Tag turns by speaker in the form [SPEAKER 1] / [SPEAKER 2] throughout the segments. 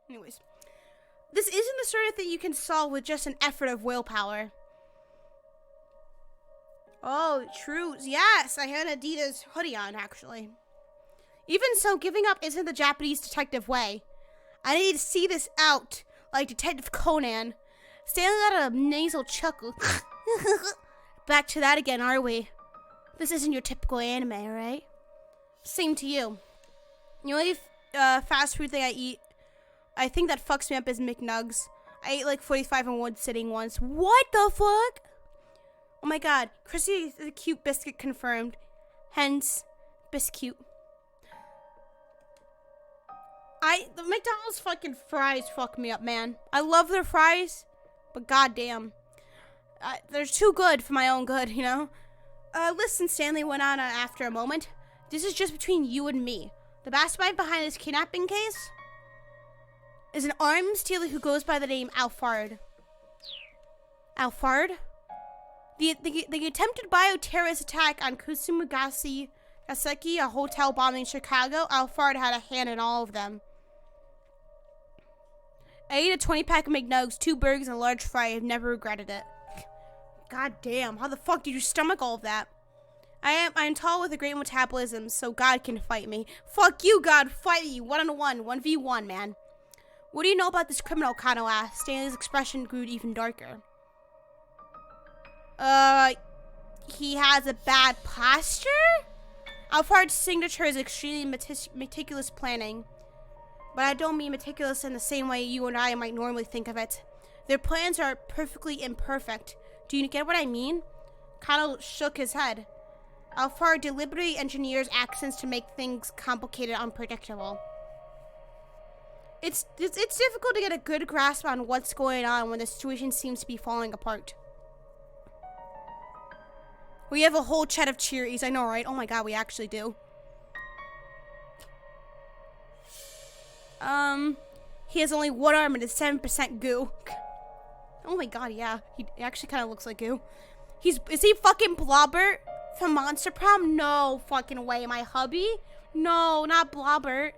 [SPEAKER 1] Anyways. This isn't the sort of thing you can solve with just an effort of willpower. Oh, true. Yes, I had Adidas hoodie on, actually. Even so, giving up isn't the Japanese detective way. I need to see this out, like Detective Conan. Stanley let a nasal chuckle. Back to that again, are we? This isn't your typical anime, right? Same to you. The only fast food thing I eat, I think that fucks me up, is McNugs. I ate like 45 in one sitting once. What the fuck? Oh my god. Chrissy the cute biscuit confirmed. Hence, biscuit. The McDonald's fucking fries fuck me up, man. I love their fries, but goddamn. They're too good for my own good, you know? Listen, Stanley went on after a moment. This is just between you and me. The mastermind behind this kidnapping case is an arms dealer who goes by the name Alfard. Alfard? The attempted bioterrorist attack on Kusumugasi Gaseki, a hotel bombing in Chicago, Alfard had a hand in all of them. I ate a 20-pack of McNuggets, 2 burgers, and a large fry. I've never regretted it. God damn, how the fuck did you stomach all of that? I am tall with a great metabolism, so God can fight me. Fuck you, God, fight me, 1-on-1, 1v1, man. What do you know about this criminal, Kanoi asked. Stanley's expression grew even darker. He has a bad posture? Alfard's signature is extremely meticulous planning. But I don't mean meticulous in the same way you and I might normally think of it. Their plans are perfectly imperfect. Do you get what I mean? Kanoi shook his head. Alfard deliberately engineers actions to make things complicated and unpredictable. It's difficult to get a good grasp on what's going on when the situation seems to be falling apart. We have a whole chat of cheeries, I know, right? Oh my god, we actually do. He has only one arm and is 7% goo. Oh my god, yeah. He actually kind of looks like goo. Is he fucking Blobbert from Monster Prom? No fucking way. My hubby? No, not Blobbert.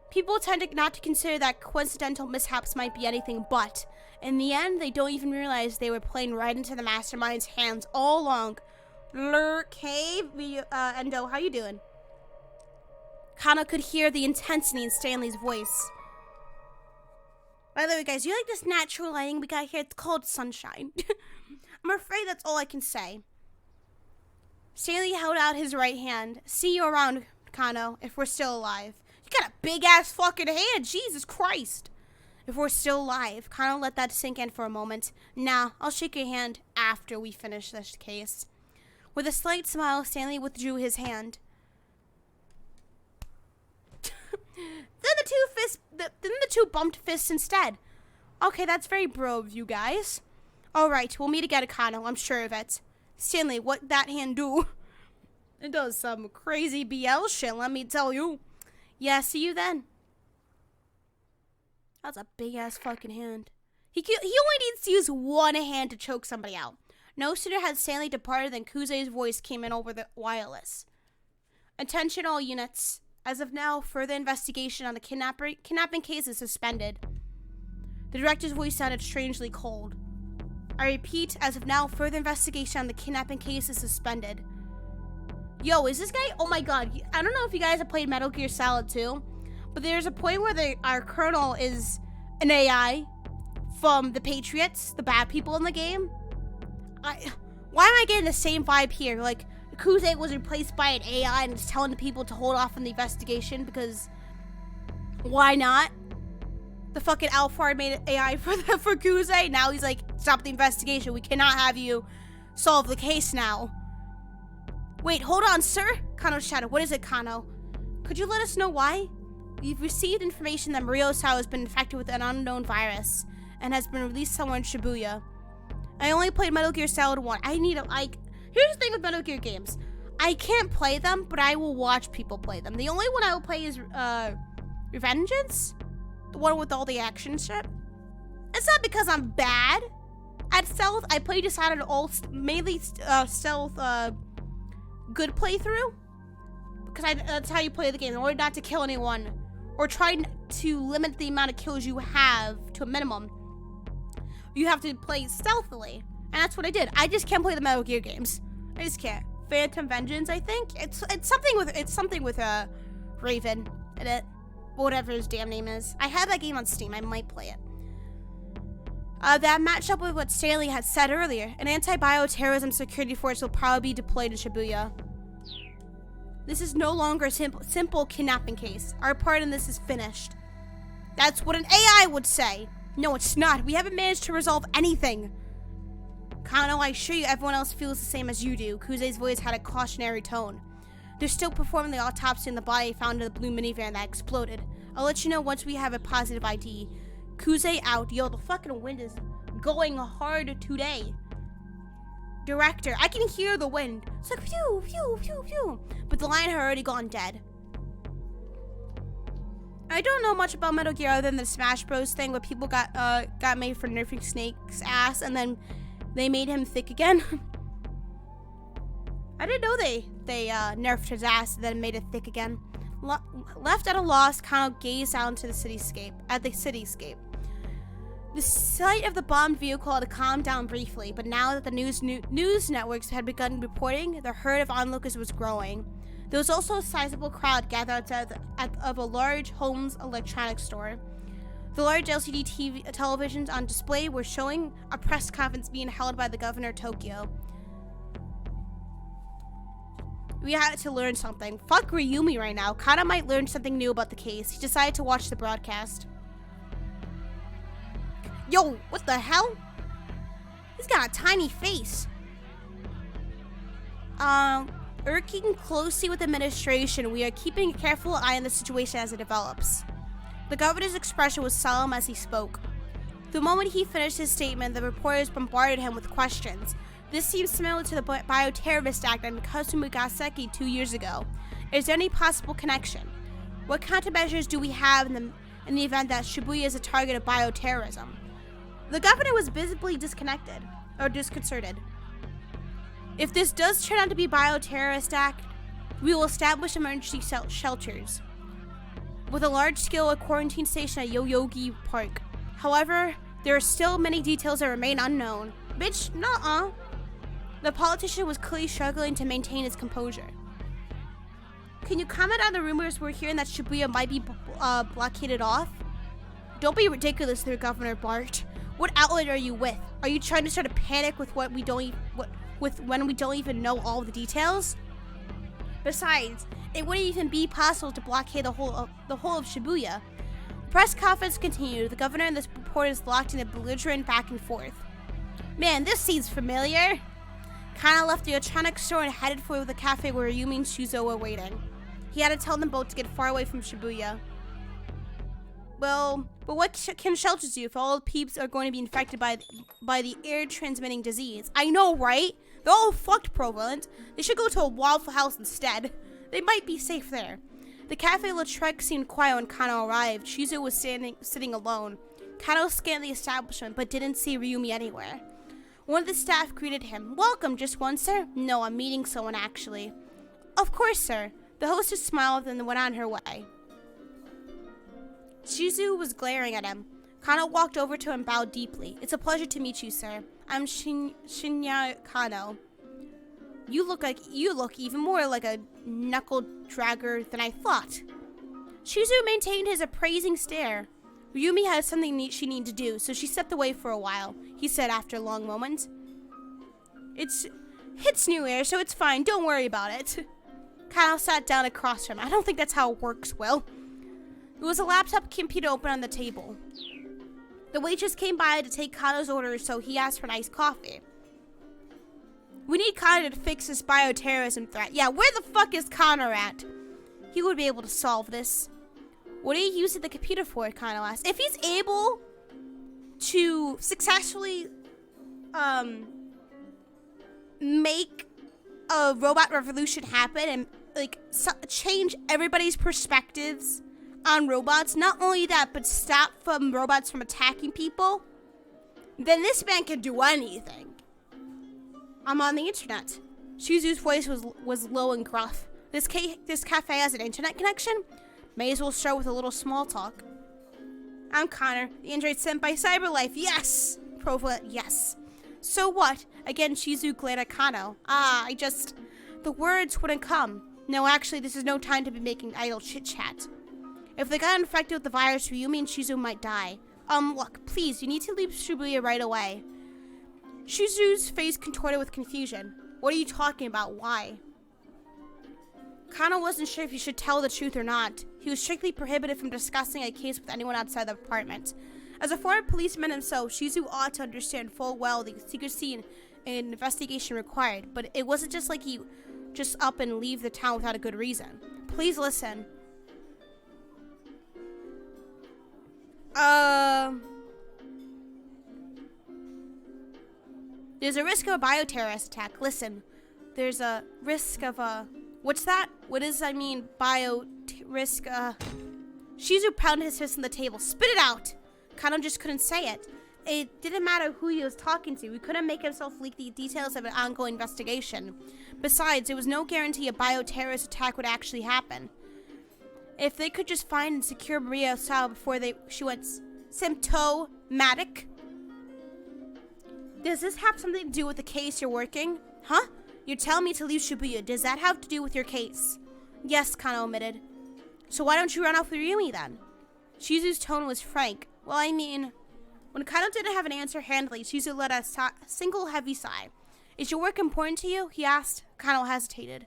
[SPEAKER 1] People tend not to consider that coincidental mishaps might be anything but. In the end, they don't even realize they were playing right into the mastermind's hands all along. Cave, Endo, how you doing? Kanoi could hear the intensity in Stanley's voice. By the way, guys, you like this natural lighting we got here? It's called sunshine. I'm afraid that's all I can say. Stanley held out his right hand. See you around, Kanoi, if we're still alive. You got a big-ass fucking hand, Jesus Christ. If we're still alive. Kanoi let that sink in for a moment. Nah, I'll shake your hand after we finish this case. With a slight smile, Stanley withdrew his hand. Then the two bumped fists instead. Okay, that's very bro of you guys. Alright, we'll meet again, Kanoi, I'm sure of it. Stanley, what that hand do? It does some crazy BL shit, let me tell you. Yeah, see you then. That's a big-ass fucking hand. He only needs to use one hand to choke somebody out. No sooner had Stanley departed than Kuze's voice came in over the wireless. Attention all units. As of now, further investigation on the kidnapping case is suspended. The director's voice sounded strangely cold. I repeat, as of now, further investigation on the kidnapping case is suspended. Yo, is this guy? Oh my god. I don't know if you guys have played Metal Gear Solid 2, but there's a point where our colonel is an AI from the Patriots, the bad people in the game. Why am I getting the same vibe here? Like, Kuze was replaced by an AI and is telling the people to hold off on the investigation because why not? The fucking Alfard made an AI for Kuze. Now he's like, stop the investigation. We cannot have you solve the case now. Wait, hold on, sir. Kanoi shouted. What is it, Kanoi? Could you let us know why? We've received information that Moriosawa has been infected with an unknown virus and has been released somewhere in Shibuya. I only played Metal Gear Solid 1. Here's the thing with Metal Gear games. I can't play them, but I will watch people play them. The only one I will play is Revengeance, the one with all the action shit. It's not because I'm bad at stealth. I play Dishonored mainly stealth good playthrough because that's how you play the game in order not to kill anyone or try to limit the amount of kills you have to a minimum, you have to play stealthily. And that's what I did. I just can't play the Metal Gear games. I just can't. Phantom Vengeance, I think. It's something with Raven in it. Whatever his damn name is. I have that game on Steam. I might play it. That matched up with what Stanley had said earlier. An anti-bioterrorism security force will probably be deployed in Shibuya. This is no longer a simple kidnapping case. Our part in this is finished. That's what an AI would say. No, it's not. We haven't managed to resolve anything. Kanoi, I assure you everyone else feels the same as you do. Kuze's voice had a cautionary tone. They're still performing the autopsy on the body found in the blue minivan that exploded. I'll let you know once we have a positive ID. Kuze out. Yo, the fucking wind is going hard today. Director, I can hear the wind. It's like phew, phew, phew, phew. But the lion had already gone dead. I don't know much about Metal Gear other than the Smash Bros thing where people got made for nerfing Snake's ass and then they made him thick again. I didn't know they nerfed his ass and then made it thick again. Left at a loss, Kanoi gazed out into the cityscape. The sight of the bombed vehicle had calmed down briefly, but now that the news networks had begun reporting, the herd of onlookers was growing. There was also a sizable crowd gathered outside of a large Holmes electronics store. The large LCD televisions on display were showing a press conference being held by the governor of Tokyo. We had to learn something. Fuck Ryumi right now. Kanoi might learn something new about the case. He decided to watch the broadcast. Yo, what the hell? He's got a tiny face. Working closely with administration, we are keeping a careful eye on the situation as it develops. The governor's expression was solemn as he spoke. The moment he finished his statement, the reporters bombarded him with questions. This seems similar to the Bioterrorist Act in Kasumigaseki 2 years ago. Is there any possible connection? What countermeasures do we have in the event that Shibuya is a target of bioterrorism? The governor was visibly disconcerted. If this does turn out to be Bioterrorist Act, we will establish emergency shelters with a large-scale quarantine station at Yoyogi Park. However, there are still many details that remain unknown. Bitch, nuh-uh. The politician was clearly struggling to maintain his composure. Can you comment on the rumors we're hearing that Shibuya might be blockaded off? Don't be ridiculous, the governor barked. What outlet are you with? Are you trying to start a panic with when we don't even know all the details? Besides, it wouldn't even be possible to blockade the whole of Shibuya. The press conference continued. The governor and the reporters locked in a belligerent back and forth. Man, this seems familiar. Kanoi left the electronics store and headed for the cafe where Ryumi and Shuzo were waiting. He had to tell them both to get far away from Shibuya. Well, but what can shelters do if all the peeps are going to be infected by the air-transmitting disease? I know, right? They're all fucked prevalent. They should go to a Waffle House instead. They might be safe there. The Cafe Lautrec seemed quiet when Kanoi arrived. Shuzo was sitting alone. Kanoi scanned the establishment, but didn't see Ryumi anywhere. One of the staff greeted him. Welcome, just one, sir? No, I'm meeting someone, actually. Of course, sir. The hostess smiled and went on her way. Shuzo was glaring at him. Kanoi walked over to him and bowed deeply. It's a pleasure to meet you, sir. I'm Shinya Kanoi. You look even more like a knuckle dragger than I thought. Shuzo maintained his appraising stare. Ryumi had something she needed to do, so she stepped away for a while, he said after a long moment. It's New Year, so it's fine. Don't worry about it. Kanoi sat down across from him. I don't think that's how it works, Will. There was a laptop computer open on the table. The waitress came by to take Kanoi's order, so he asked for an iced coffee. We need Kanoi to fix this bioterrorism threat. Yeah, where the fuck is Kanoi at? He would be able to solve this. What are you using the computer for? Kanoi asked. If he's able to successfully make a robot revolution happen and change everybody's perspectives on robots, not only that, but stop robots from attacking people, then this man can do anything. I'm on the internet. Shuzu's voice was low and gruff. This cafe has an internet connection? May as well start with a little small talk. I'm Connor, the android sent by Cyberlife. Yes! Prova, yes. So what? Again, Shizu glared at Kano. The words wouldn't come. No, actually, this is no time to be making idle chit-chat. If they got infected with the virus, Ryumi and Shizu might die. Look, please, you need to leave Shibuya right away. Shizu's face contorted with confusion. What are you talking about? Why? Kano wasn't sure if he should tell the truth or not. He was strictly prohibited from discussing a case with anyone outside the apartment. As a former policeman himself, Shizu ought to understand full well the secrecy and investigation required, but it wasn't just like he just up and leave the town without a good reason. Please listen. There's a risk of a bioterrorist attack. Listen, there's a risk of a... What's that? What is, risk, Shizu pounded his fist on the table. Spit it out! Kano just couldn't say it. It didn't matter who he was talking to. He couldn't make himself leak the details of an ongoing investigation. Besides, there was no guarantee a bioterrorist attack would actually happen. If they could just find and secure Maria Osao before she went symptomatic. Does this have something to do with the case you're working? Huh? You're telling me to leave Shibuya. Does that have to do with your case? Yes, Kano admitted. So why don't you run off with Rumi then? Shizu's tone was frank. Well, I mean... When Kano didn't have an answer handily, Shizu let a single heavy sigh. Is your work important to you? He asked. Kano hesitated.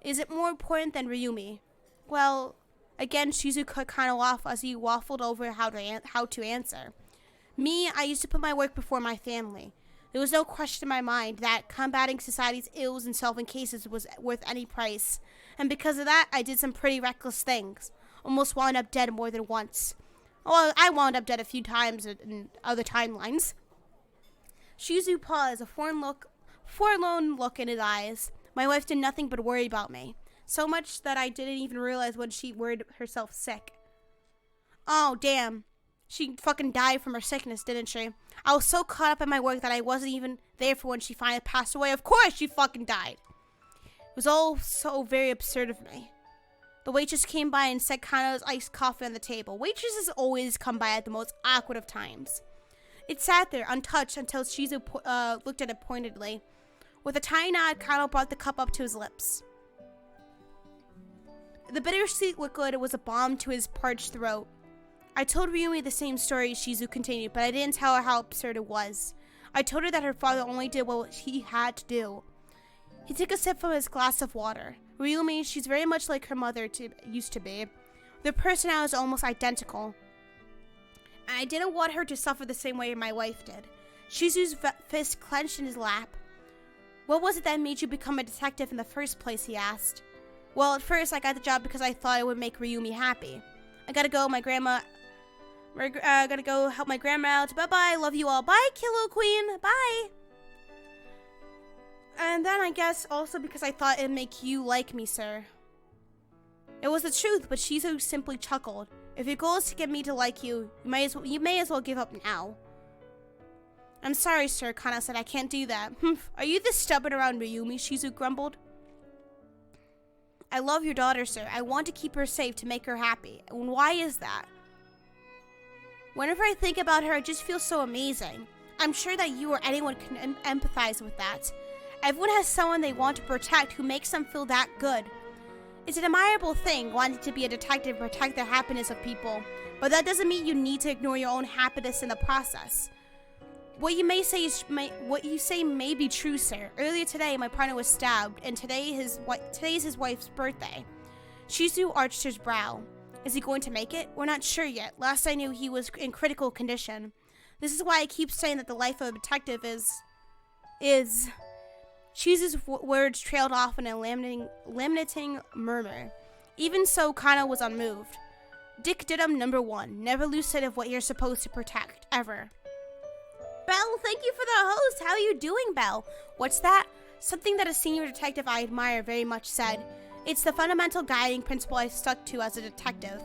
[SPEAKER 1] Is it more important than Ryumi? Well, again, Shizu cut Kano off as he waffled over how to answer. Me, I used to put my work before my family. There was no question in my mind that combating society's ills and solving cases was worth any price. And because of that, I did some pretty reckless things. Almost wound up dead more than once. Well, I wound up dead a few times in other timelines. Shizu paused, a forlorn look in his eyes. My wife did nothing but worry about me. So much that I didn't even realize when she worried herself sick. Oh, damn. She fucking died from her sickness, didn't she? I was so caught up in my work that I wasn't even there for when she finally passed away. Of course she fucking died. It was all so very absurd of me. The waitress came by and set Kano's iced coffee on the table. Waitresses always come by at the most awkward of times. It sat there, untouched, until Shizu looked at it pointedly. With a tiny nod, Kano brought the cup up to his lips. The bittersweet liquid was a balm to his parched throat. I told Ryumi the same story, Shizu continued, but I didn't tell her how absurd it was. I told her that her father only did what he had to do. He took a sip from his glass of water. Ryumi, she's very much like her mother used to be. Their personalities are almost identical. And I didn't want her to suffer the same way my wife did. Shizu's fist clenched in his lap. What was it that made you become a detective in the first place, he asked. Well, at first I got the job because I thought it would make Ryumi happy. I gotta go, gotta go help my grandma out. Bye-bye, love you all. Bye, Kilo Queen, bye. And then I guess also because I thought it'd make you like me, sir. It was the truth, but Shizu simply chuckled. If your goal is to get me to like you, you may as well give up now. I'm sorry, sir, Kana said. I can't do that. Are you this stubborn around Ryumi? Shizu grumbled. I love your daughter, sir. I want to keep her safe to make her happy. And why is that? Whenever I think about her, it just feels so amazing. I'm sure that you or anyone can empathize with that. Everyone has someone they want to protect who makes them feel that good. It's an admirable thing, wanting to be a detective and protect the happiness of people, but that doesn't mean you need to ignore your own happiness in the process. What you say may be true, sir. Earlier today, my partner was stabbed, and today is his wife's birthday. Shizu arched his brow. Is he going to make it? We're not sure yet. Last I knew, he was in critical condition. This is why I keep saying that the life of a detective is... Shizu's words trailed off in a lamenting murmur. Even so, Kano was unmoved. Dick Dittum #1. Never lose sight of what you're supposed to protect, ever. Belle, thank you for the host. How are you doing, Belle? What's that? Something that a senior detective I admire very much said. It's the fundamental guiding principle I stuck to as a detective.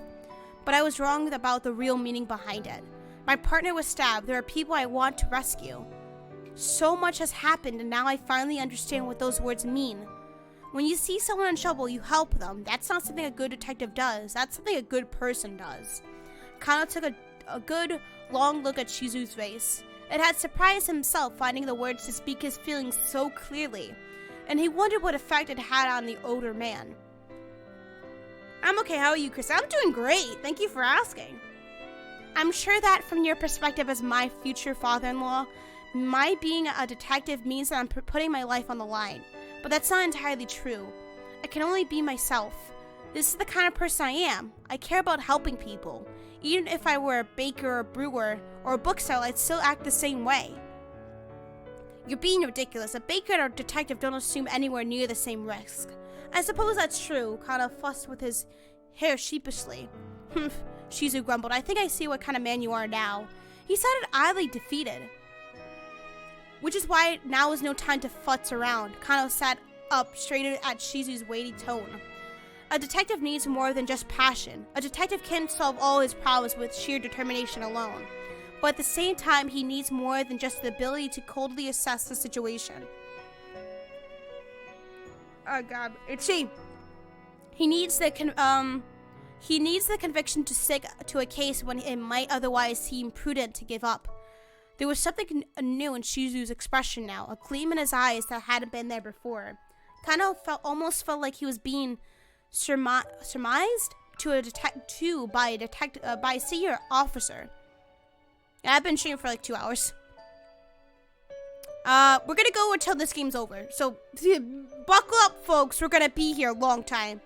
[SPEAKER 1] But I was wrong about the real meaning behind it. My partner was stabbed. There are people I want to rescue. So much has happened, and now I finally understand what those words mean. When you see someone in trouble, you help them. That's not something a good detective does. That's something a good person does. Kanoi took a good, long look at Shizu's face. It had surprised himself finding the words to speak his feelings so clearly, and he wondered what effect it had on the older man. I'm okay, how are you, Chris? I'm doing great, thank you for asking. I'm sure that from your perspective as my future father-in-law, my being a detective means that I'm putting my life on the line. But that's not entirely true. I can only be myself. This is the kind of person I am. I care about helping people. Even if I were a baker or a brewer or a bookseller, I'd still act the same way. You're being ridiculous. A baker or a detective don't assume anywhere near the same risk. I suppose that's true. Kanoi fussed with his hair sheepishly. Shizu grumbled. I think I see what kind of man you are now. He sounded oddly defeated. Which is why now is no time to futz around. Kanoi sat up, straight at Shizu's weighty tone. A detective needs more than just passion. A detective can't solve all his problems with sheer determination alone. But at the same time, he needs more than just the ability to coldly assess the situation. Oh God, itchy. He needs the conviction to stick to a case when it might otherwise seem prudent to give up. There was something new in Shizu's expression now, a gleam in his eyes that hadn't been there before. Kanoi almost felt like he was being surmised by a senior officer. And I've been streaming for like 2 hours. We're gonna go until this game's over. So buckle up, folks. We're gonna be here a long time.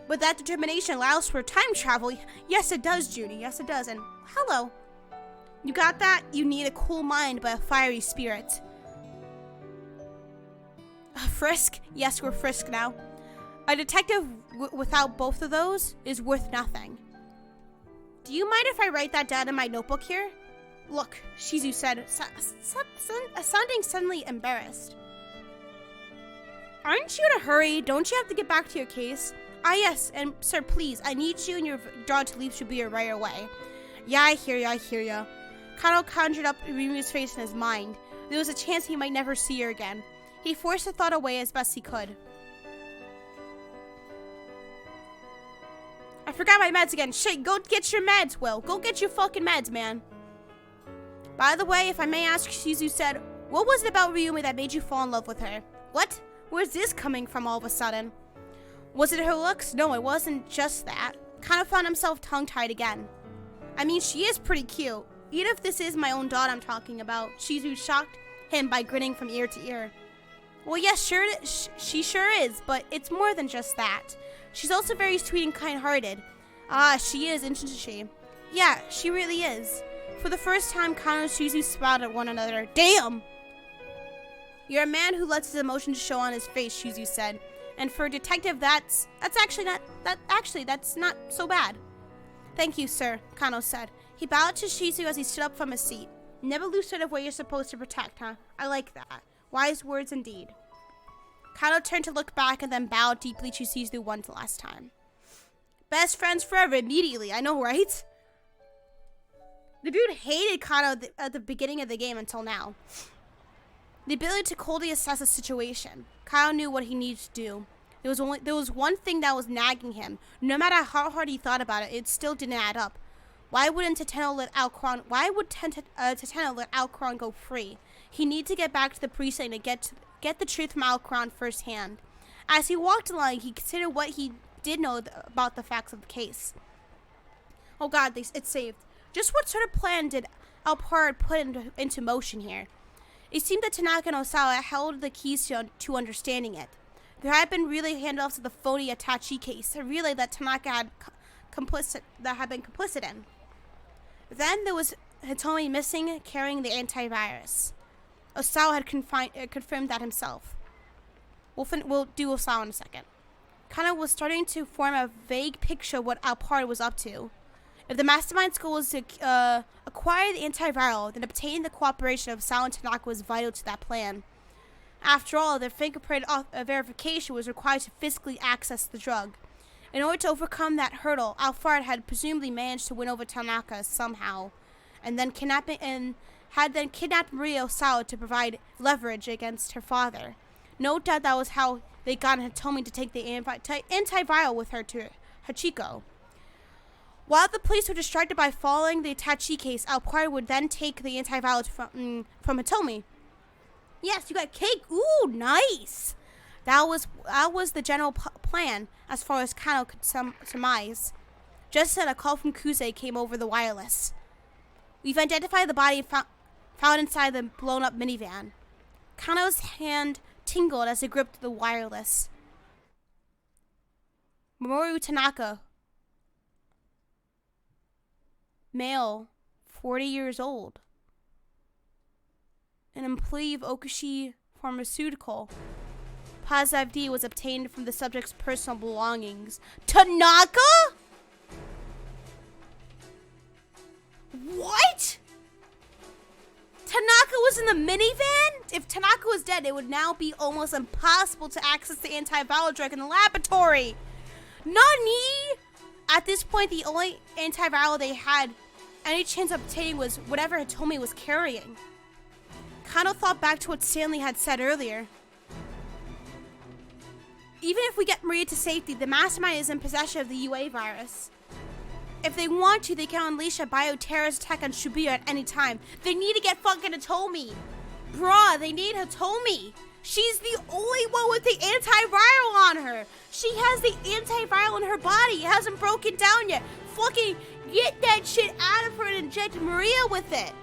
[SPEAKER 1] But that determination allows for time travel. Yes, it does, Judy. Yes, it does. And hello. You got that? You need a cool mind but a fiery spirit. Frisk? Yes, we're Frisk now. A detective without both of those is worth nothing. Do you mind if I write that down in my notebook here? Look, Shizu said, sounding suddenly embarrassed. Aren't you in a hurry? Don't you have to get back to your case? Ah, yes, and sir, please, I need you and your daughter to leave Shibuya right away. Yeah, I hear ya. Kanoi conjured up Rumi's face in his mind. There was a chance he might never see her again. He forced the thought away as best he could. I forgot my meds again. Shit, go get your meds, Will. Go get your fucking meds, man. By the way, if I may ask, Shizu said, what was it about Rumi that made you fall in love with her? What? Where's this coming from all of a sudden? Was it her looks? No, it wasn't just that. Kanoi found himself tongue-tied again. I mean, she is pretty cute. Even if this is my own daughter I'm talking about, Shizu shocked him by grinning from ear to ear. Well, yes, sure, she sure is, but it's more than just that. She's also very sweet and kind-hearted. Ah, she is, isn't she? Yeah, she really is. For the first time, Kanoi and Shizu smiled at one another. Damn! You're a man who lets his emotions show on his face, Shizu said. And for a detective, that's not so bad. Thank you, sir, Kanoi said. He bowed to Shizu as he stood up from his seat. Never lose sight of what you're supposed to protect, huh? I like that. Wise words indeed. Kanoi turned to look back and then bowed deeply to Shizu one last time. Best friends forever immediately, I know, right? The dude hated Kanoi at the beginning of the game until now. The ability to coldly assess a situation. Kanoi knew what he needed to do. There was one thing that was nagging him. No matter how hard he thought about it, it still didn't add up. Why would Teteno let Alcron go free? He needed to get back to the precinct and get the truth from Alcron firsthand. As he walked along, he considered what he did know about the facts of the case. Oh God, it's saved. Just what sort of plan did Alpard put into motion here? It seemed that Tanaka and Osawa held the keys to understanding it. There had been relay handoffs of the phony Itachi case, a relay that Tanaka had been complicit in. Then there was Hitomi missing, carrying the antivirus. Osawa had confirmed that himself. We'll do Osawa in a second. Kanoi was starting to form a vague picture of what Alpard was up to. If the mastermind's goal was to acquire the antiviral, then obtaining the cooperation of Osawa and Tanaka was vital to that plan. After all, their fingerprint verification was required to physically access the drug. In order to overcome that hurdle, Alpard had presumably managed to win over Tanaka somehow, and had then kidnapped Maria Osawa to provide leverage against her father. No doubt that was how they got Hitomi to take the antiviral with her to Hachiko. While the police were distracted by following the attaché case, Alpari would then take the antiviral from Hitomi. Yes, you got cake. Ooh, nice. That was the general plan, as far as Kano could surmise. Just then, a call from Kuze came over the wireless. We've identified the body found inside the blown-up minivan. Kano's hand tingled as he gripped the wireless. Mamoru Tanaka, male, 40 years old, an employee of Okushi Pharmaceutical. Positive D was obtained from the subject's personal belongings. Tanaka? What? Tanaka was in the minivan? If Tanaka was dead, it would now be almost impossible to access the antiviral drug in the laboratory. Nani? At this point, the only antiviral they had any chance of obtaining was whatever Hitomi was carrying. Kano thought back to what Stanley had said earlier. Even if we get Maria to safety, the mastermind is in possession of the UA virus. If they want to, they can unleash a bioterrorist attack on Shibuya at any time. They need to get fucking Hitomi. Bruh, they need Hitomi. She's the only one with the antiviral on her. She has the antiviral in her body. It hasn't broken down yet. Fucking get that shit out of her and inject Maria with it.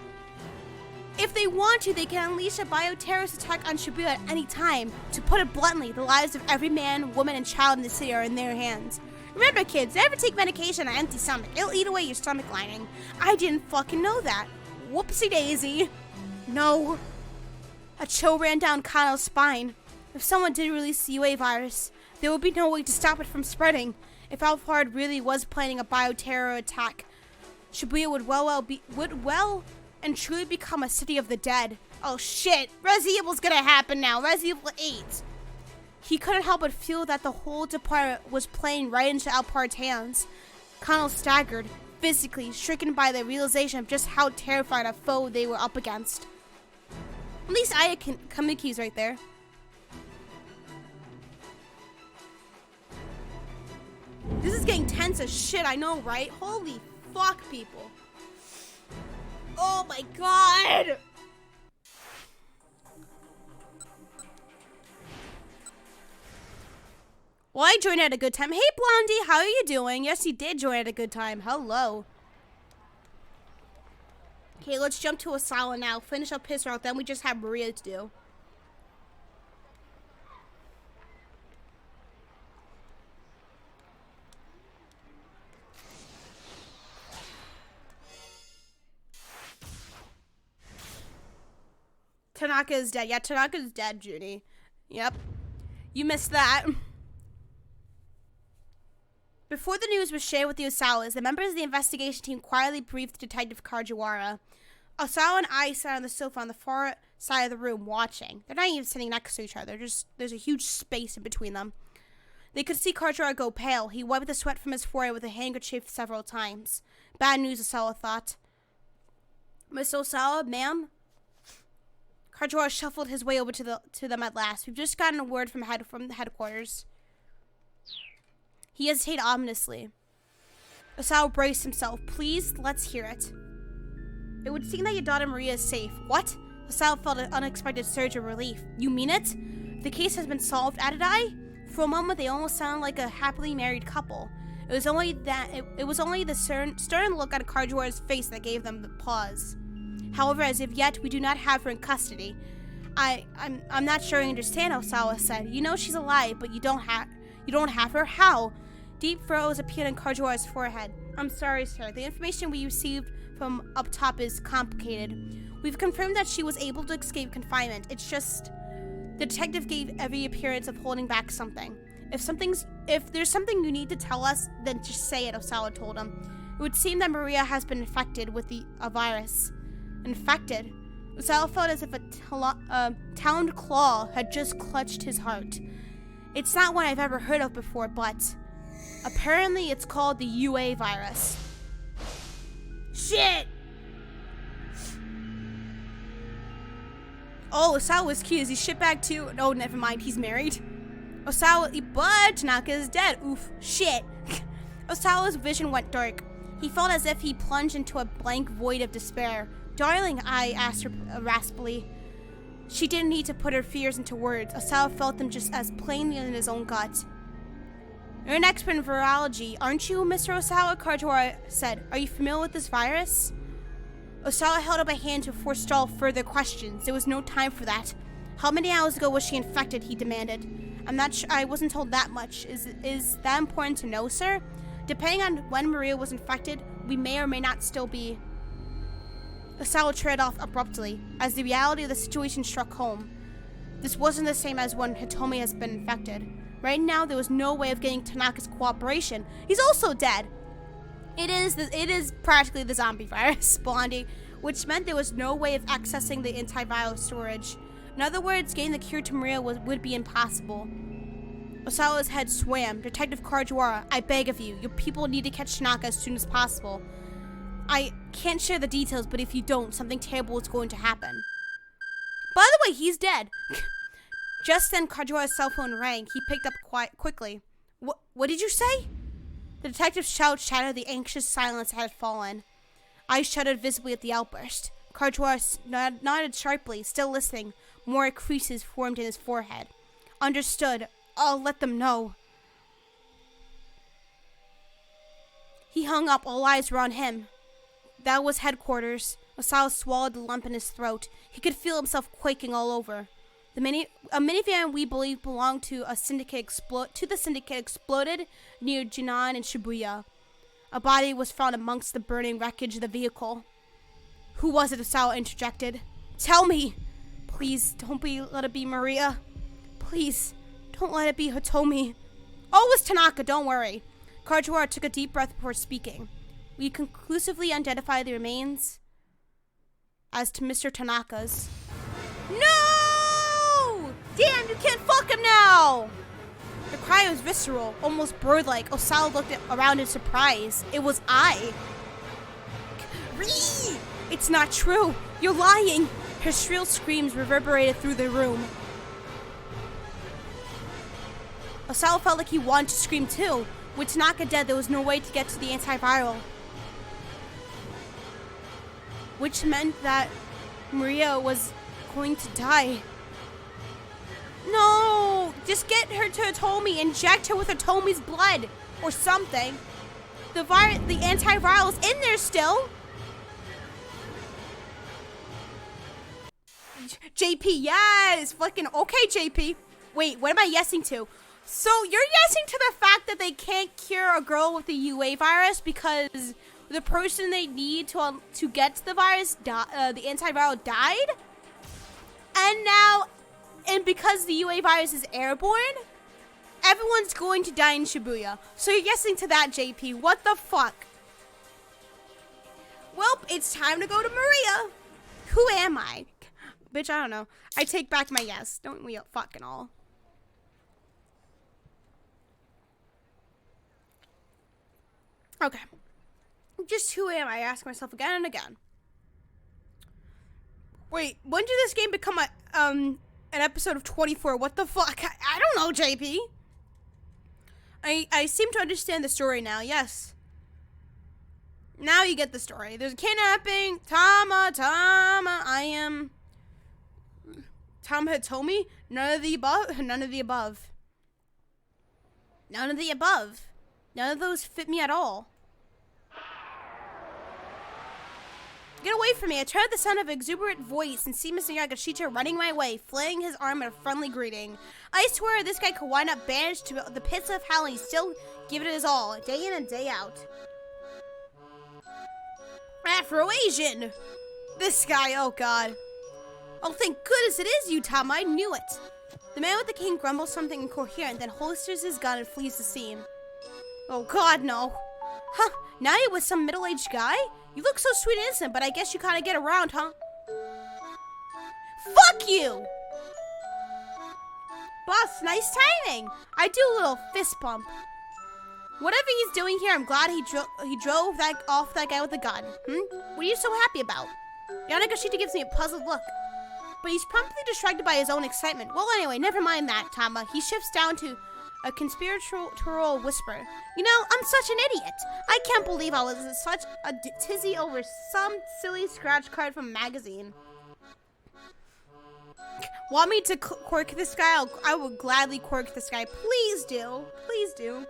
[SPEAKER 1] If they want to, they can unleash a bioterrorist attack on Shibuya at any time. To put it bluntly, the lives of every man, woman, and child in the city are in their hands. Remember, kids, never take medication on an empty stomach. It'll eat away your stomach lining. I didn't fucking know that. Whoopsie daisy. No. A chill ran down Kano's spine. If someone did release the UA virus, there would be no way to stop it from spreading. If Alphard really was planning a bioterror attack, Shibuya would well and truly become a city of the dead. Oh shit, Resident Evil's gonna happen now. Resident Evil 8. He couldn't help but feel that the whole department was playing right into Alphard's hands. Kano staggered, physically stricken by the realization of just how terrified a foe they were up against. At least Aya Kamiki's right there. This is getting tense as shit, I know, right? Holy fuck, people. Oh my god! Well, I joined at a good time. Hey, Blondie, how are you doing? Yes, you did join at a good time. Hello. Okay, let's jump to Asala now. Finish up his route, then we just have Maria to do. Tanaka is dead. Yeah, Tanaka is dead, Junie. Yep. You missed that. Before the news was shared with the Osawas, the members of the investigation team quietly briefed Detective Kajiwara. Osawa and I sat on the sofa on the far side of the room watching. They're not even sitting next to each other. There's a huge space in between them. They could see Kajiwara go pale. He wiped the sweat from his forehead with a handkerchief several times. Bad news, Osawa thought. Miss Osawa, ma'am? Kajiwara shuffled his way over to them at last. We've just gotten a word from the headquarters. He hesitated ominously. Osawa braced himself. Please, let's hear it. It would seem that your daughter Maria is safe. What? Osawa felt an unexpected surge of relief. You mean it? The case has been solved, added I? For a moment, they almost sounded like a happily married couple. It was only the stern look on Kajiwara's face that gave them the pause. However, as of yet, we do not have her in custody. I'm not sure you understand, Osawa said. You know she's alive, but you don't have her? How? Deep furrows appeared on Kajiwara's forehead. I'm sorry, sir. The information we received from up top is complicated. We've confirmed that she was able to escape confinement. It's just... The detective gave every appearance of holding back something. If there's something you need to tell us, then just say it, Osawa told him. It would seem that Maria has been infected with a virus. Infected? Osawa felt as if a taloned claw had just clutched his heart. It's not one I've ever heard of before, but apparently it's called the UA virus. Shit! Oh, Osawa was cute. Is he shitbag too? No, never mind. He's married. Osawa, but Tanaka is dead. Oof, shit. Osawa's vision went dark. He felt as if he plunged into a blank void of despair. Darling, I asked her raspily. She didn't need to put her fears into words. Osawa felt them just as plainly in his own gut. You're an expert in virology, aren't you, Mr. Osawa? Kajiwara said. Are you familiar with this virus? Osawa held up a hand to forestall further questions. There was no time for that. How many hours ago was she infected? He demanded. I'm not sure. I wasn't told that much. Is that important to know, sir? Depending on when Maria was infected, we may or may not still be. Osawa trailed off abruptly, as the reality of the situation struck home. This wasn't the same as when Hitomi has been infected. Right now, there was no way of getting Tanaka's cooperation. He's also dead. It is practically the zombie virus, Blondie, which meant there was no way of accessing the antiviral storage. In other words, getting the cure to Maria would be impossible. Osawa's head swam. Detective Kajiwara, I beg of you, your people need to catch Tanaka as soon as possible. I can't share the details, but if you don't, something terrible is going to happen. By the way, he's dead. Just then, Kajiwara's cell phone rang. He picked up quickly. What did you say? The detective's shout shattered the anxious silence that had fallen. Eyes shuddered visibly at the outburst. Kajiwara nodded sharply, still listening. More creases formed in his forehead. Understood. I'll let them know. He hung up. All eyes were on him. That was headquarters. Osawa swallowed the lump in his throat. He could feel himself quaking all over. A minivan we believe belonged to the syndicate exploded near Jinan and Shibuya. A body was found amongst the burning wreckage of the vehicle. Who was it? Osawa interjected. Tell me! Please, don't let it be Maria. Please, don't let it be Hitomi. Oh, it was Tanaka, don't worry. Kajiwara took a deep breath before speaking. We conclusively identify the remains as to Mr. Tanaka's. No! Damn, you can't fuck him now! The cry was visceral, almost bird-like. Osawa looked around in surprise. It was I. Ree! It's not true. You're lying. Her shrill screams reverberated through the room. Osawa felt like he wanted to scream too. With Tanaka dead, there was no way to get to the antiviral. Which meant that Maria was going to die. No! Just get her to Hitomi. Inject her with Hitomi's blood. Or something. The antiviral is in there still. JP, yes! Fucking okay, JP. Wait, what am I yesing to? So you're yesing to the fact that they can't cure a girl with the UA virus because the person they need to get to the virus, the antiviral died? And because the UA virus is airborne, everyone's going to die in Shibuya. So you're yesing to that, JP. What the fuck? Well, it's time to go to Maria. Who am I? Bitch, I don't know. I take back my yes. Don't we fucking all? Okay. Just who am I? I ask myself again and again. Wait, when did this game become an episode of 24? What the fuck? I don't know, JP. I seem to understand the story now, yes. Now you get the story. There's a kidnapping. Tama, I am... Tama Hitomi? None of the above? None of the above. None of the above. None of those fit me at all. Get away from me. I heard the sound of an exuberant voice and see Mr. Yagashita running my way, flailing his arm in a friendly greeting. I swear this guy could wind up banished to the pits of hell and he's still giving it his all, day in and day out. Afro-Asian! This guy, oh god. Oh, thank goodness it is you, Tom. I knew it. The man with the cane grumbles something incoherent, then holsters his gun and flees the scene. Oh god, no. Huh, now you're with some middle-aged guy? You look so sweet and innocent, but I guess you kind of get around, huh? Fuck you! Boss, nice timing. I do a little fist bump. Whatever he's doing here, I'm glad he drove off that guy with the gun. What are you so happy about? Yanagashita gives me a puzzled look. but he's promptly distracted by his own excitement. Well, anyway, never mind that, Tama. He shifts down to a conspiratorial whisper. You know, I'm such an idiot. I can't believe I was in such a tizzy over some silly scratch card from a magazine. Want me to quirk this guy? I will gladly quirk this guy. Please do. Please do.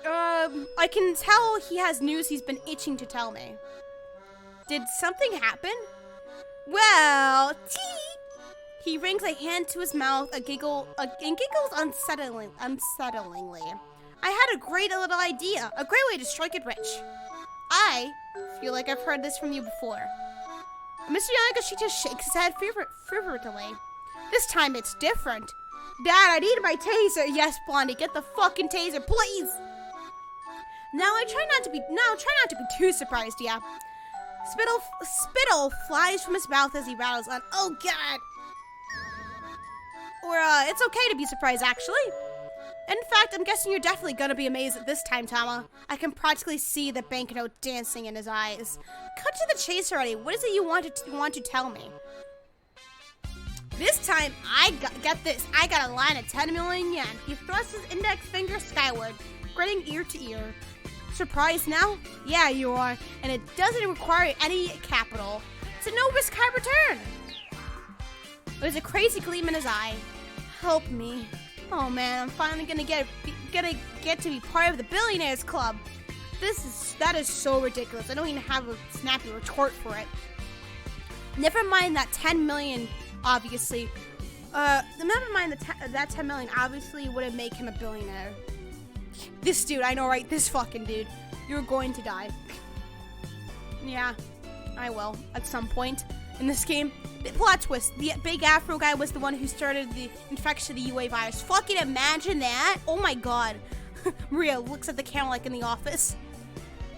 [SPEAKER 1] I can tell he has news he's been itching to tell me. Did something happen? Well, he rings a hand to his mouth, and giggles unsettlingly. I had a great little idea, a great way to strike it rich. I feel like I've heard this from you before. Mr. Yamagashita shakes his head fervently. This time it's different. Dad, I need my taser. Yes, Blondie, get the fucking taser, please. Now try not to be too surprised, yeah. Spittle flies from his mouth as he rattles on. Oh God. Or it's okay to be surprised, actually. In fact, I'm guessing you're definitely gonna be amazed at this time, Tama. I can practically see the banknote dancing in his eyes. Cut to the chase already. What is it you want to tell me? This time, get this. I got a line of 10 million yen. He thrusts his index finger skyward, grinning ear to ear. Surprised now? Yeah, you are. And it doesn't require any capital. It's a no-risk high return. There's a crazy gleam in his eye. Help me. Oh man, I'm finally gonna get to be part of the Billionaires Club. That is so ridiculous. I don't even have a snappy retort for it. Never mind that 10 million, obviously. Never mind that 10 million obviously wouldn't make him a billionaire. This dude, I know, right? This fucking dude. You're going to die. Yeah, I will at some point in this game. The plot twist. The big Afro guy was the one who started the infection of the UA virus. Fucking imagine that. Oh my God. Maria looks at the camera like in The Office.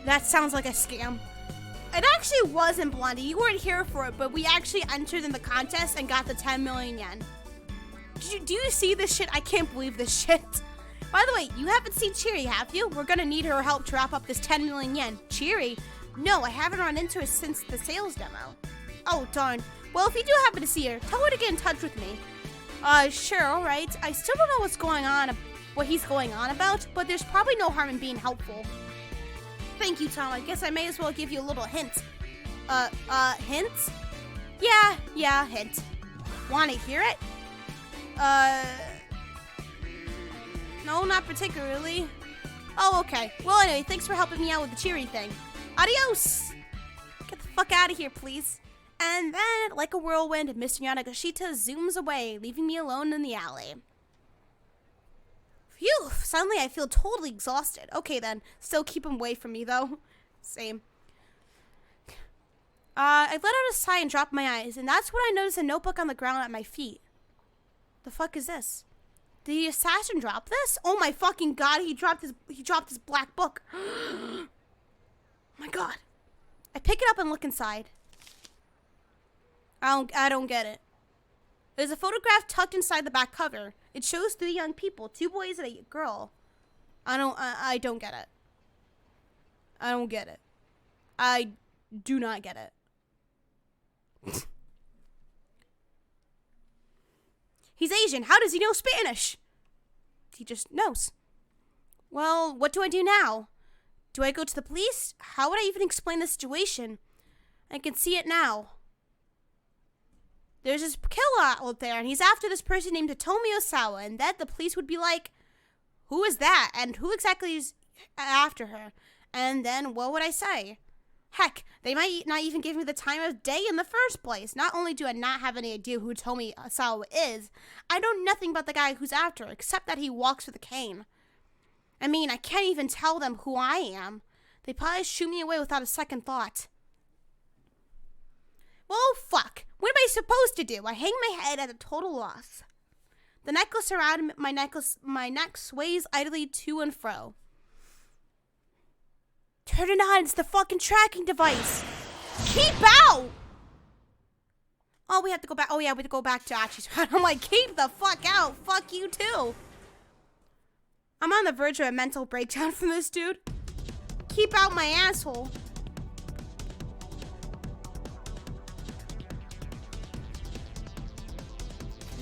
[SPEAKER 1] That sounds like a scam. It actually wasn't, Blondie. You weren't here for it, but we actually entered in the contest and got the 10 million yen. Do you see this shit? I can't believe this shit. By the way, you haven't seen Cheery, have you? We're gonna need her help to wrap up this 10 million yen. Cheery? No, I haven't run into her since the sales demo. Oh, darn. Well, if you do happen to see her, tell her to get in touch with me. Sure, alright. I still don't know what he's going on about, but there's probably no harm in being helpful. Thank you, Tom. I guess I may as well give you a little hint. Hint? Yeah, hint. Wanna hear it? No, not particularly. Oh, okay. Well, anyway, thanks for helping me out with the Cheery thing. Adios! Get the fuck out of here, please. And then, like a whirlwind, Mr. Yanagashita zooms away, leaving me alone in the alley. Phew, suddenly I feel totally exhausted. Okay then, still keep him away from me though. Same. I let out a sigh and dropped my eyes, and that's when I noticed a notebook on the ground at my feet. The fuck is this? Did the assassin drop this? Oh my fucking God, he dropped his black book. Oh my God. I pick it up and look inside. I don't get it. There's a photograph tucked inside the back cover. It shows 3 young people, 2 boys and a girl. I don't get it. I don't get it. I do not get it. He's Asian. How does he know Spanish? He just knows. Well, what do I do now? Do I go to the police? How would I even explain the situation? I can see it now. There's this killer out there, and he's after this person named Hitomi Osawa, and then the police would be like, who is that? And who exactly is after her? And then what would I say? Heck, they might not even give me the time of day in the first place. Not only do I not have any idea who Hitomi Osawa is, I know nothing about the guy who's after her, except that he walks with a cane. I mean, I can't even tell them who I am. They probably shoot me away without a second thought. Well, fuck. What am I supposed to do? I hang my head at a total loss. The necklace around my neck sways idly to and fro. Turn it on. It's the fucking tracking device. Keep out! Oh, we have to go back. Oh, yeah, we have to go back to Achi's. I'm like, keep the fuck out. Fuck you, too. I'm on the verge of a mental breakdown from this dude. Keep out my asshole.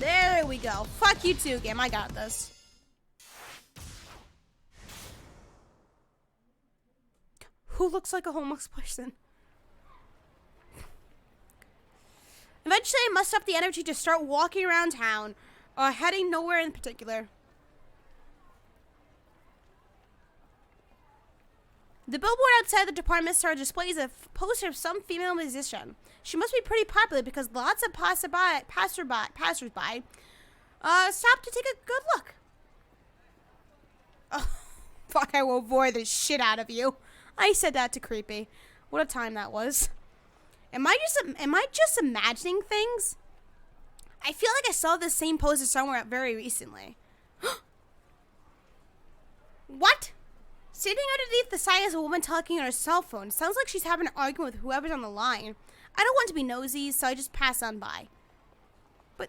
[SPEAKER 1] There we go. Fuck you too, game. I got this. Who looks like a homeless person? Eventually, I mustered up the energy to start walking around town, heading nowhere in particular. The billboard outside the department store displays a poster of some female musician. She must be pretty popular because lots of passersby stopped to take a good look. Oh, fuck, I will bore the shit out of you. I said that to Creepy. What a time that was. Am I just imagining things? I feel like I saw this same poster somewhere very recently. What? Sitting underneath the sign is a woman talking on her cell phone. Sounds like she's having an argument with whoever's on the line. I don't want to be nosy, so I just pass on by. But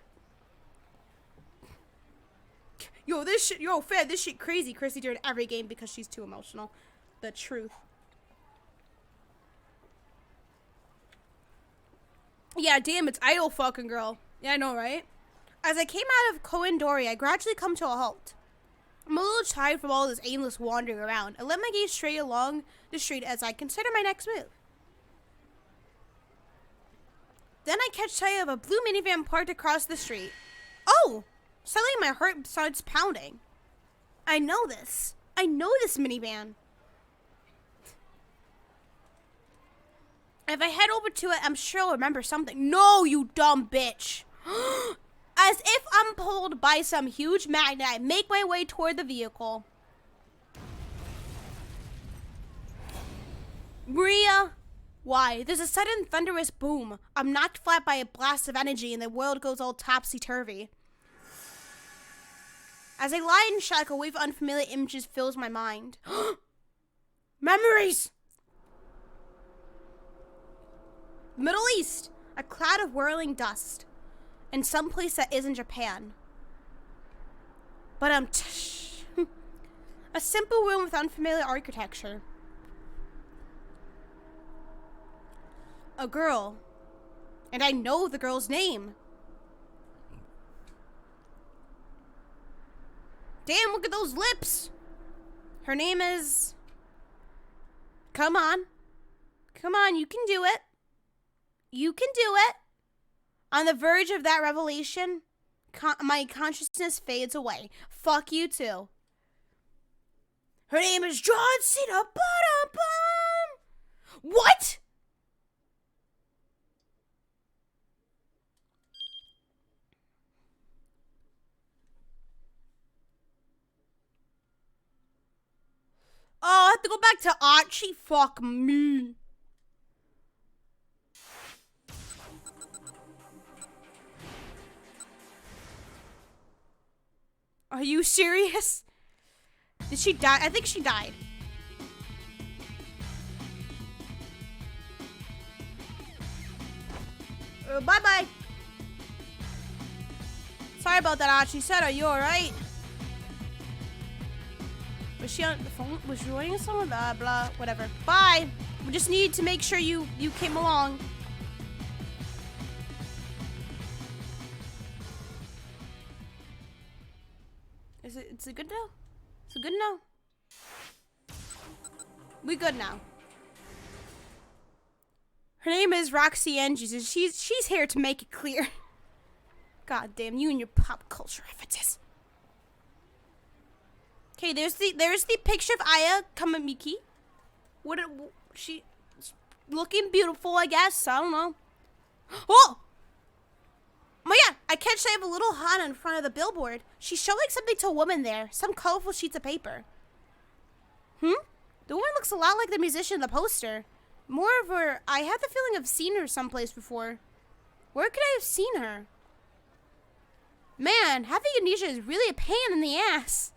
[SPEAKER 1] this shit crazy. Chrissy during every game because she's too emotional. The truth. Yeah, damn, it's idle fucking girl. Yeah, I know, right? As I came out of Koendori, I gradually come to a halt. I'm a little tired from all this aimless wandering around. I let my gaze stray along the street as I consider my next move. Then I catch sight of a blue minivan parked across the street. Oh! Suddenly my heart starts pounding. I know this. I know this minivan. If I head over to it, I'm sure I'll remember something. No, you dumb bitch. As if I'm pulled by some huge magnet, I make my way toward the vehicle. Maria, why? There's a sudden thunderous boom. I'm knocked flat by a blast of energy and the world goes all topsy-turvy. As I lie in shock, a wave of unfamiliar images fills my mind. Memories! Middle East, a cloud of whirling dust. In some place that isn't Japan. But a simple room with unfamiliar architecture. A girl. And I know the girl's name. Damn, look at those lips. Her name is... Come on. Come on, you can do it. You can do it. On the verge of that revelation, my consciousness fades away. Fuck you too. Her name is John Cena. What? Oh, I have to go back to Archie. Fuck me. Are you serious? Did she die? I think she died. Bye-bye. Sorry about that, Archie. Said, are you alright? Was she on the phone? Was she writing someone? Blah, blah, whatever. Bye. We just need to make sure you came along. Is it good now? Is it good now? We good now. Her name is Roxy Engines, and she's here to make it clear. God damn you and your pop culture references. Okay, there's the picture of Aya Kamamiki. She looking beautiful, I guess. I don't know. Oh! Oh my god, I catch sight of a little Hana in front of the billboard. She's showing something to a woman there. Some colorful sheets of paper. The woman looks a lot like the musician in the poster. Moreover, I have the feeling I've seen her someplace before. Where could I have seen her? Man, having amnesia is really a pain in the ass.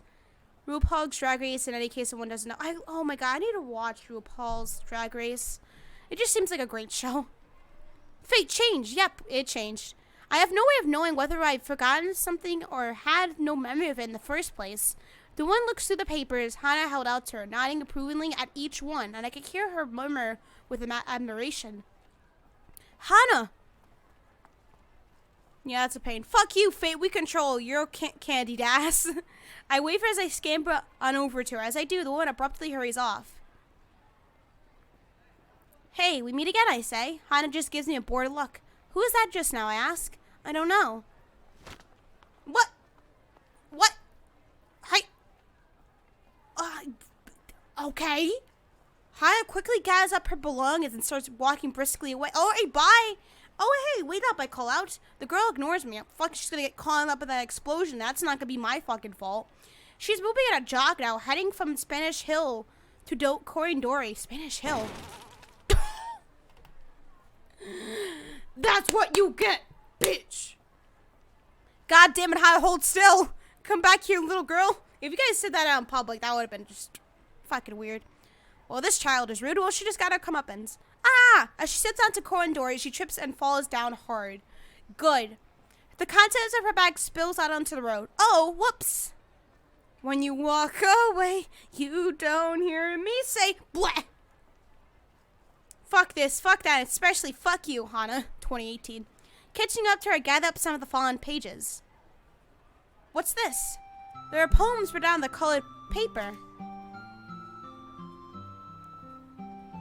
[SPEAKER 1] RuPaul's Drag Race, in any case someone doesn't know. Oh my god, I need to watch RuPaul's Drag Race. It just seems like a great show. Fate changed. Yep, it changed. I have no way of knowing whether I've forgotten something or had no memory of it in the first place. The one looks through the papers Hana held out to her, nodding approvingly at each one, and I could hear her murmur with admiration. Hana! Yeah, that's a pain. Fuck you, fate. We control your candied ass. I wave her as I scamper on over to her. As I do, the woman abruptly hurries off. Hey, we meet again, I say. Hana just gives me a bored look. Who is that just now, I ask. I don't know. What? What? Hi. Okay. Hana quickly gathers up her belongings and starts walking briskly away. Oh, hey, bye. Oh, hey, wait up, I call out. The girl ignores me. Fuck, she's gonna get caught up in that explosion. That's not gonna be my fucking fault. She's moving at a jog now, heading from Spanish Hill to Corindori. Spanish Hill. That's what you get, bitch. God damn it, how to hold still. Come back here, little girl. If you guys said that out in public, that would have been just fucking weird. Well, this child is rude. Well, she just got her comeuppance. Ah! As she sits onto Corindori, she trips and falls down hard. Good. The contents of her bag spills out onto the road. Oh, whoops. When you walk away, you don't hear me say, bleh. Fuck this, fuck that, especially fuck you, Hana. 2018. Catching up to her, I gather up some of the fallen pages. What's this? There are poems written on the colored paper.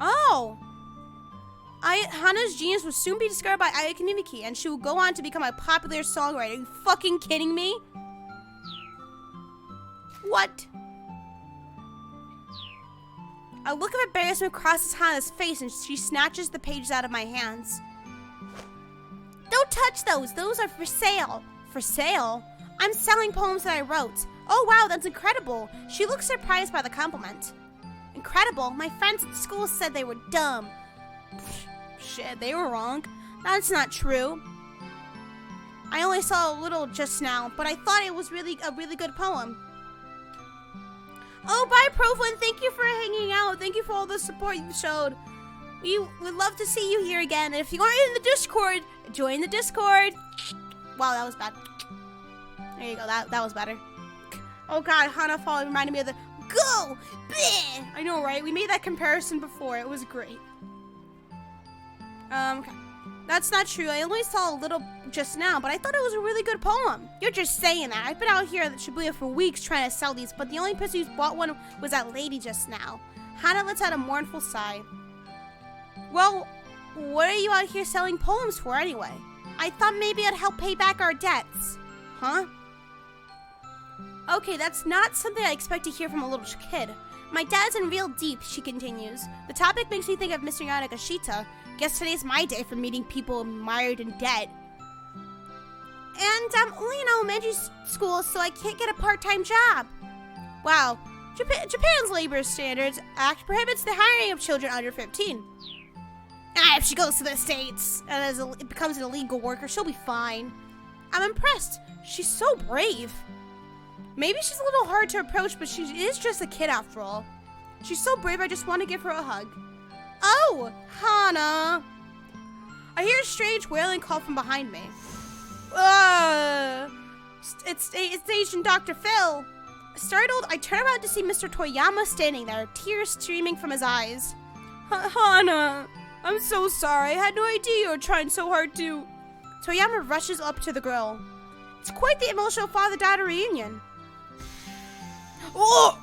[SPEAKER 1] Oh! Hana's genius will soon be discovered by Aya Kanimiki, and she will go on to become a popular songwriter. Are you fucking kidding me? What? A look of embarrassment crosses Hana's face, and she snatches the pages out of my hands. Don't touch those. Those are for sale. For sale? I'm selling poems that I wrote. Oh, wow, that's incredible. She looks surprised by the compliment. Incredible. My friends at school said they were dumb. Shit, they were wrong. That's not true. I only saw a little just now, but I thought it was a really good poem. Oh, bye, Proflin. Thank you for hanging out. Thank you for all the support you showed. We would love to see you here again. And if you aren't in the Discord, join the Discord. Wow, that was bad. There you go. That was better. Oh, God. Hana Fall reminded me of the go! Bleh! I know, right? We made that comparison before. It was great. Okay. That's not true. I only saw a little just now, but I thought it was a really good poem. You're just saying that. I've been out here at Shibuya for weeks trying to sell these, but the only person who's bought one was that lady just now. Hana lets out a mournful sigh. Well, what are you out here selling poems for anyway? I thought maybe I'd help pay back our debts. Huh? Okay, that's not something I expect to hear from a little kid. My dad's in real deep, she continues. The topic makes me think of Mr. Yanagashita. Guess today's my day for meeting people mired in debt. And I'm only in elementary school, so I can't get a part-time job. Wow. Japan's labor standards act prohibits the hiring of children under 15. If she goes to the States and becomes an illegal worker, she'll be fine. I'm impressed. She's so brave. Maybe she's a little hard to approach, but she is just a kid after all. She's so brave, I just want to give her a hug. Oh, Hana. I hear a strange wailing call from behind me. It's Agent Dr. Phil. Startled, I turn around to see Mr. Toyama standing there, tears streaming from his eyes. Hana, I'm so sorry. I had no idea you were trying so hard to... Toyama rushes up to the girl. It's quite the emotional father-daughter reunion. Oh!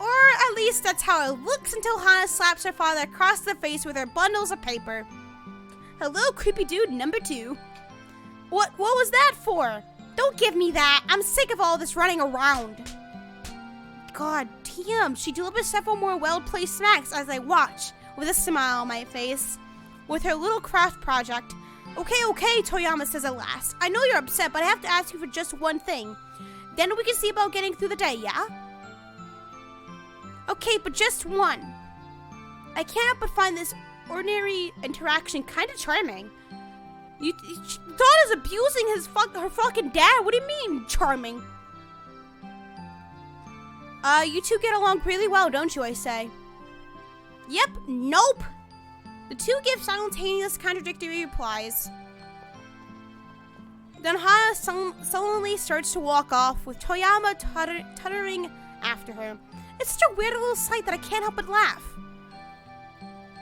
[SPEAKER 1] Or at least that's how it looks until Hana slaps her father across the face with her bundles of paper. Hello, creepy dude number 2. What was that for? Don't give me that. I'm sick of all this running around. God damn, she delivers several more well-placed smacks as I watch, with a smile on my face, with her little craft project. Okay, Toyama says at last. I know you're upset, but I have to ask you for just one thing. Then we can see about getting through the day, yeah? Okay, but just one. I can't help but find this ordinary interaction kind of charming. Don is abusing her fucking dad. What do you mean, charming? You two get along really well, don't you, I say? Yep, nope. The two give simultaneous contradictory replies. Then Hana sullenly starts to walk off, with Toyama tuttering after her. It's such a weird little sight that I can't help but laugh.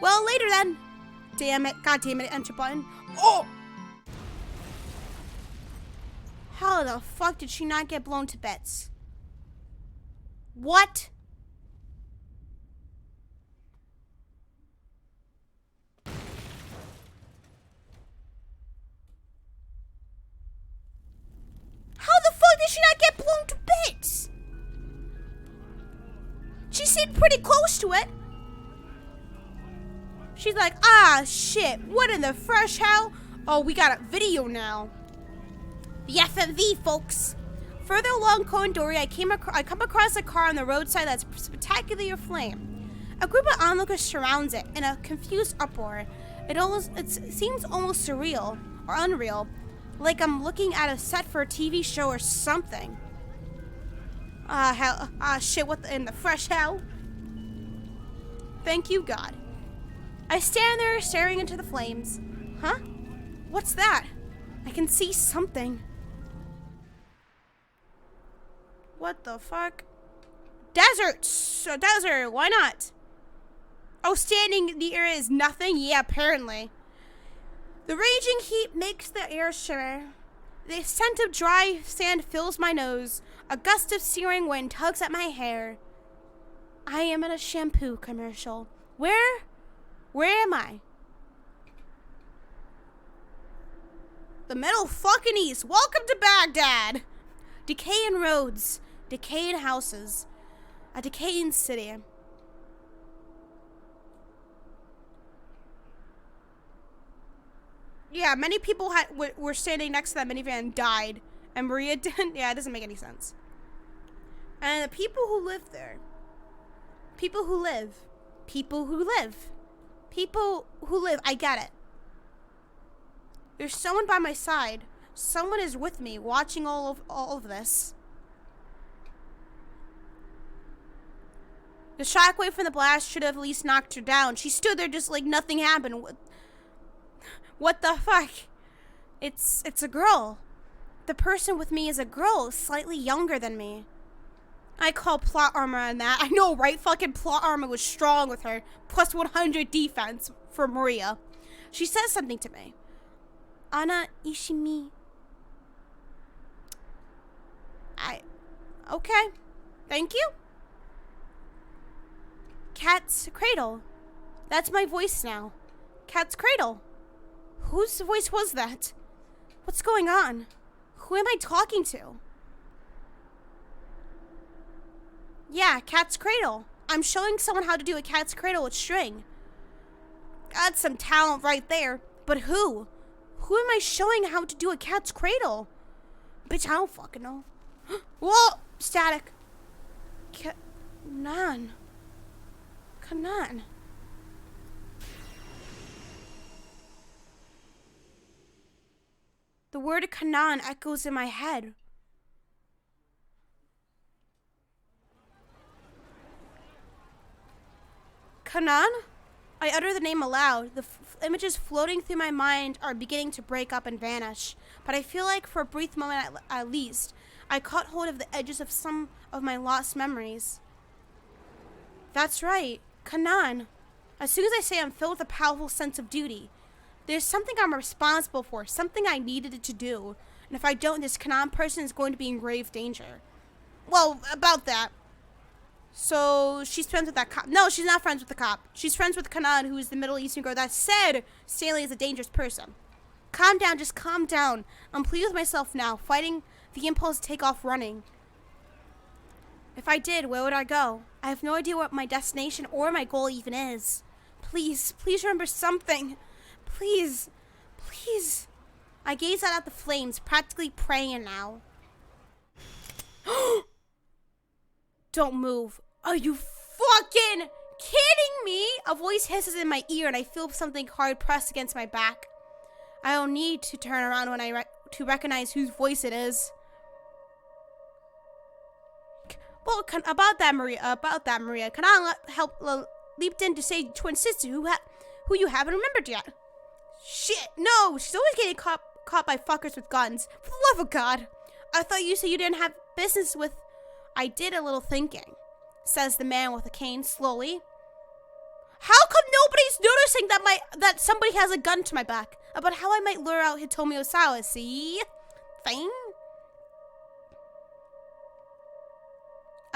[SPEAKER 1] Well, later then. Damn it. God damn it. Enter button. Oh! How the fuck did she not get blown to bits? What? How the fuck did she not get blown to bits? She seemed pretty close to it. She's like, ah, shit. What in the fresh hell? Oh, we got a video now. The FMV, folks. Further along Kondori, I come across a car on the roadside that's spectacularly aflame. A group of onlookers surrounds it in a confused uproar. It seems almost surreal or unreal, like I'm looking at a set for a TV show or something. Shit, what in the fresh hell? Thank you, God. I stand there staring into the flames. Huh? What's that? I can see something. What the fuck? Desert! So desert, why not? Oh, standing in the air is nothing? Yeah, apparently. The raging heat makes the air shimmer. The scent of dry sand fills my nose. A gust of searing wind tugs at my hair. I am in a shampoo commercial. Where am I? The Middle fucking East. Welcome to Baghdad. Decaying roads, decaying houses, a decaying city. Yeah, many people were standing next to that minivan and died. And Maria didn't. Yeah, it doesn't make any sense. And the people who live there. People who live. I get it. There's someone by my side. Someone is with me, watching all of this. The shockwave from the blast should have at least knocked her down. She stood there just like nothing happened. What the fuck? It's a girl. The person with me is a girl, slightly younger than me. I call plot armor on that. I know, right? Fucking plot armor was strong with her. Plus 100 defense for Maria. She says something to me. Ana Ishimi. Okay. Thank you. Cat's Cradle. That's my voice now. Cat's Cradle. Whose voice was that? What's going on? Who am I talking to? Yeah, Cat's Cradle. I'm showing someone how to do a Cat's Cradle with string. That's some talent right there. But who? Who am I showing how to do a Cat's Cradle? Bitch, I don't fucking know. Whoa! Static. Kanan. The word Kanan echoes in my head. Kanan? I utter the name aloud. The images floating through my mind are beginning to break up and vanish. But I feel like for a brief moment at least, I caught hold of the edges of some of my lost memories. That's right, Kanan. As soon as I say, I'm filled with a powerful sense of duty. There's something I'm responsible for, something I needed to do. And if I don't, this Kanan person is going to be in grave danger. Well, about that. So, she's friends with that cop. No, she's not friends with the cop. She's friends with Kanan, who is the Middle Eastern girl that said Stanley is a dangerous person. Calm down, just calm down. I'm pleased with myself now, fighting the impulse to take off running. If I did, where would I go? I have no idea what my destination or my goal even is. Please remember something. Please. I gaze out at the flames, practically praying now. Don't move. Are you fucking kidding me? A voice hisses in my ear and I feel something hard pressed against my back. I don't need to turn around when to recognize whose voice it is. Well, about that, Maria. Kanan leaped in to say twin sister who you haven't remembered yet. Shit, no, she's always getting caught by fuckers with guns. For the love of God. I thought you said you didn't have business with... I did a little thinking, says the man with a cane slowly. How come nobody's noticing that somebody has a gun to my back? About how I might lure out Hitomi Osawa, see? Thing?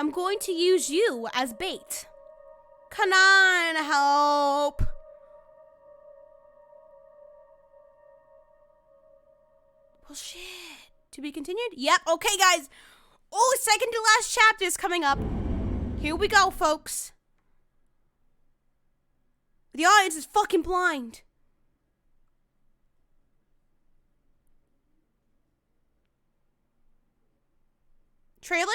[SPEAKER 1] I'm going to use you as bait. Kanoi, help. Well, shit. To be continued? Yep. Okay, guys. Oh, second to last chapter is coming up. Here we go, folks. The audience is fucking blind. Trailer?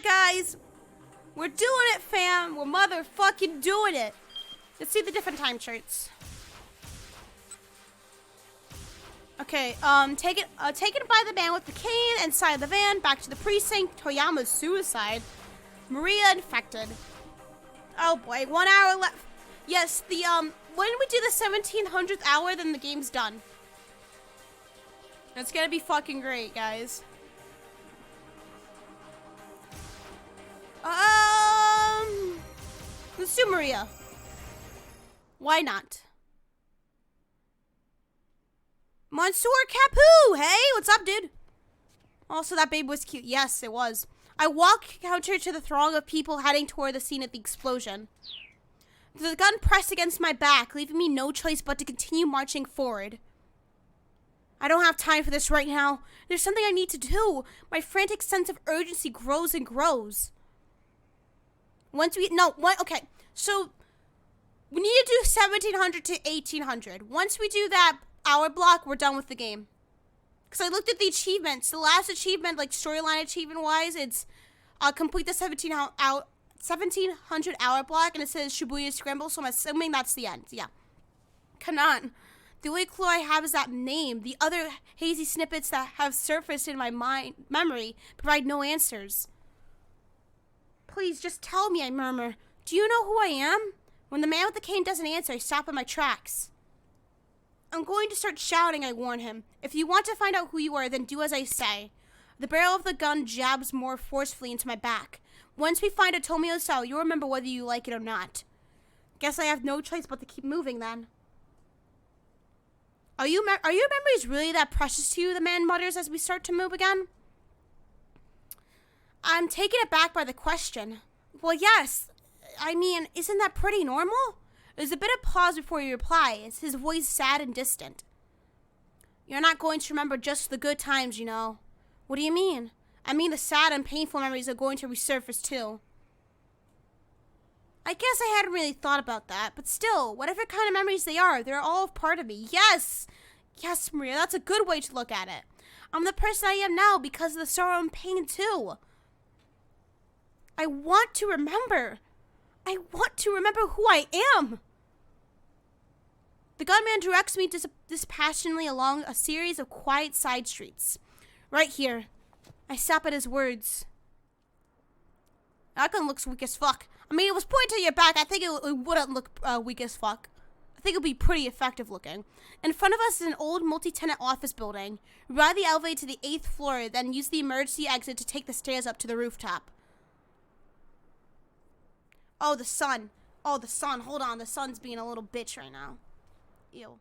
[SPEAKER 1] Guys, we're doing it, fam. We're motherfucking doing it. Let's see the different time charts. Okay, taken by the man with the cane inside the van, back to the precinct, Toyama's suicide, Maria infected. Oh boy, 1 hour left. Yes, the, when we do the 1700th hour, then the game's done. It's gonna be fucking great, guys. Let's do Maria. Why not? Monsieur Capu! Hey, what's up, dude? Also, that babe was cute. Yes, it was. I walk counter to the throng of people heading toward the scene of the explosion. The gun pressed against my back, leaving me no choice but to continue marching forward. I don't have time for this right now. There's something I need to do. My frantic sense of urgency grows and grows. Okay, so we need to do 1700 to 1800. Once we do that hour block, we're done with the game. Because I looked at the achievements. The last achievement, like storyline achievement-wise, it's complete the 1700 hour block, and it says Shibuya Scramble, so I'm assuming that's the end. Yeah. Kanan. The only clue I have is that name. The other hazy snippets that have surfaced in my memory provide no answers. Please, just tell me, I murmur. Do you know who I am? When the man with the cane doesn't answer, I stop in my tracks. I'm going to start shouting, I warn him. If you want to find out who you are, then do as I say. The barrel of the gun jabs more forcefully into my back. Once we find a Tomio cell, you'll remember whether you like it or not. Guess I have no choice but to keep moving then. Are your memories really that precious to you? The man mutters as we start to move again. I'm taken aback by the question. Well, yes. I mean, isn't that pretty normal? There's a bit of pause before he replies, his voice sad and distant. You're not going to remember just the good times, you know. What do you mean? I mean the sad and painful memories are going to resurface too. I guess I hadn't really thought about that, but still, whatever kind of memories they are, they're all part of me. Yes! Yes, Maria, that's a good way to look at it. I'm the person I am now because of the sorrow and pain too. I want to remember. I want to remember who I am. The gunman directs me dispassionately along a series of quiet side streets. Right here. I stop at his words. That gun looks weak as fuck. I mean, it was pointed to your back. I think it wouldn't look weak as fuck. I think it would be pretty effective looking. In front of us is an old multi-tenant office building. We ride the elevator to the 8th floor, then use the emergency exit to take the stairs up to the rooftop. Oh, the sun. Oh, the sun. Hold on. The sun's being a little bitch right now. Ew.